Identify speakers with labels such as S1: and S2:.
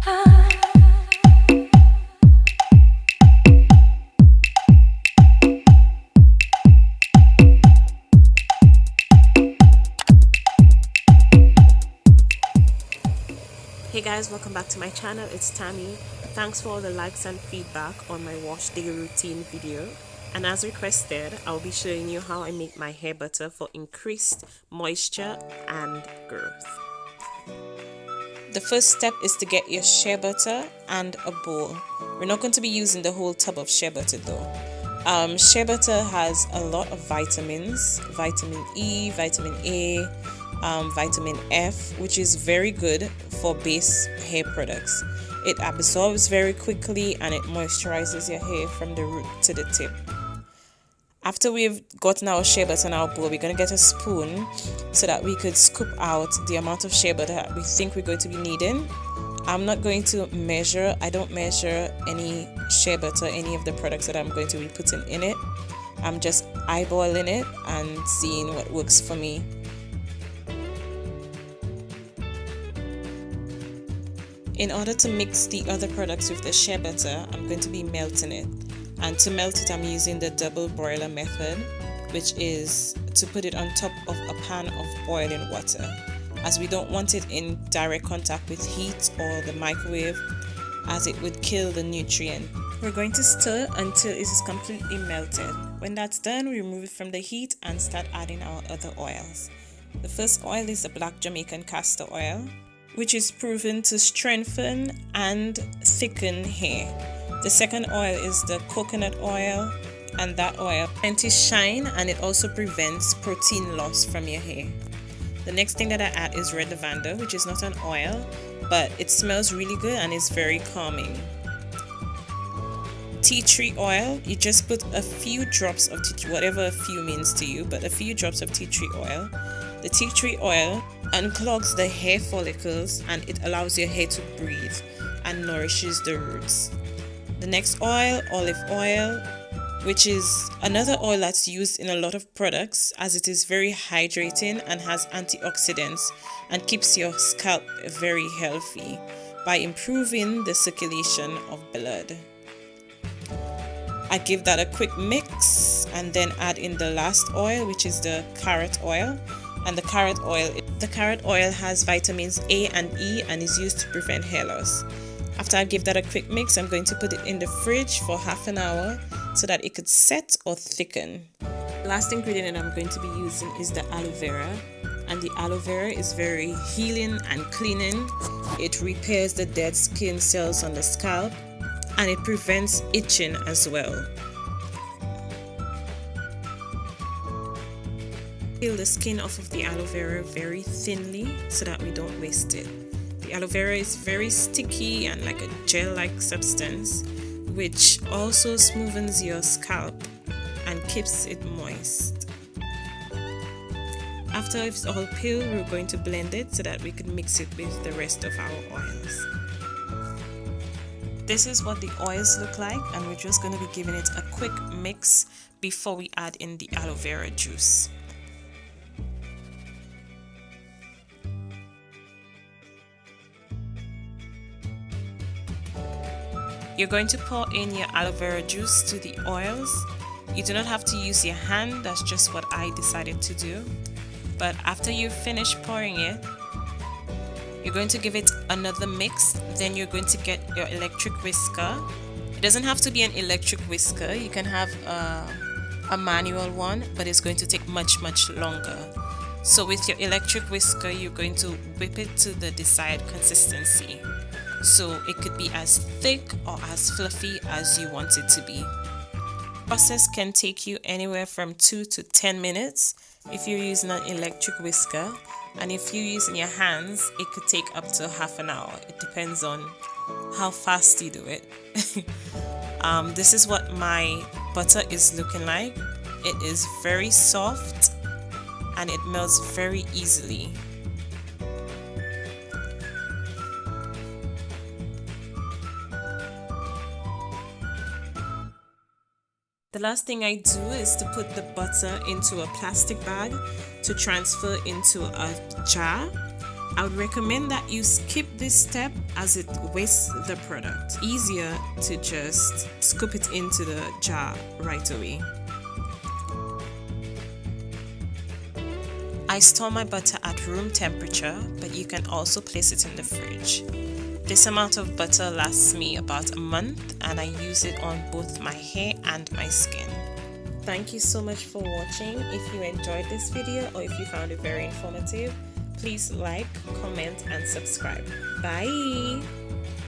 S1: Hey guys, welcome back to my channel. It's Tammy. Thanks for all the likes and feedback on my wash day routine video. And as requested, I'll be showing you how I make my hair butter for increased moisture and growth. The first step is to get your shea butter and a bowl. We're not going to be using the whole tub of shea butter though. Shea butter has a lot of vitamins, vitamin E, vitamin A, vitamin F, which is very good for base hair products. It absorbs very quickly and it moisturizes your hair from the root to the tip. After we've gotten our shea butter in our bowl, we're going to get a spoon so that we could scoop out the amount of shea butter that we think we're going to be needing. I'm not going to measure. I don't measure any shea butter, any of the products that I'm going to be putting in it. I'm just eyeballing it and seeing what works for me. In order to mix the other products with the shea butter, I'm going to be melting it. And to melt it, I'm using the double boiler method, which is to put it on top of a pan of boiling water, as we don't want it in direct contact with heat or the microwave, as it would kill the nutrient. We're going to stir until it is completely melted. When that's done, we remove it from the heat and start adding our other oils. The first oil is the black Jamaican castor oil, which is proven to strengthen and thicken hair. The second oil is the coconut oil, and that oil anti-shine, and it also prevents protein loss from your hair. The next thing that I add is red lavender, which is not an oil, but it smells really good and is very calming. Tea tree oil, you just put a few drops of tea tree, whatever a few means to you, but a few drops of tea tree oil. The tea tree oil unclogs the hair follicles and it allows your hair to breathe and nourishes the roots. The next oil, olive oil, which is another oil that's used in a lot of products as it is very hydrating and has antioxidants and keeps your scalp very healthy by improving the circulation of blood. I give that a quick mix and then add in the last oil, which is the carrot oil. And the carrot oil has vitamins A and E and is used to prevent hair loss. After I give that a quick mix, I'm going to put it in the fridge for half an hour so that it could set or thicken. The last ingredient that I'm going to be using is the aloe vera. And the aloe vera is very healing and cleaning. It repairs the dead skin cells on the scalp and it prevents itching as well. Peel the skin off of the aloe vera very thinly so that we don't waste it. The aloe vera is very sticky and like a gel-like substance, which also smoothens your scalp and keeps it moist. After it's all peeled, we're going to blend it so that we can mix it with the rest of our oils. This is what the oils look like, and we're just going to be giving it a quick mix before we add in the aloe vera juice. You're going to pour in your aloe vera juice to the oils. You do not have to use your hand, that's just what I decided to do. But after you finish pouring it, you're going to give it another mix. Then you're going to get your electric whisker. It doesn't have to be an electric whisker. You can have a manual one, but it's going to take much longer. So with your electric whisker, you're going to whip it to the desired consistency. So it could be as thick or as fluffy as you want it to be. The process can take you anywhere from 2 to 10 minutes if you're using an electric whisker, and if you're using your hands, it could take up to half an hour. It depends on how fast you do it. This is what my butter is looking like. It is very soft and it melts very easily. The last thing I do is to put the butter into a plastic bag to transfer into a jar. I would recommend that you skip this step as it wastes the product. Easier to just scoop it into the jar right away. I store my butter at room temperature, but you can also place it in the fridge. This amount of butter lasts me about a month, and I use it on both my hair and my skin. Thank you so much for watching. If you enjoyed this video or if you found it very informative, please like, comment and subscribe. Bye!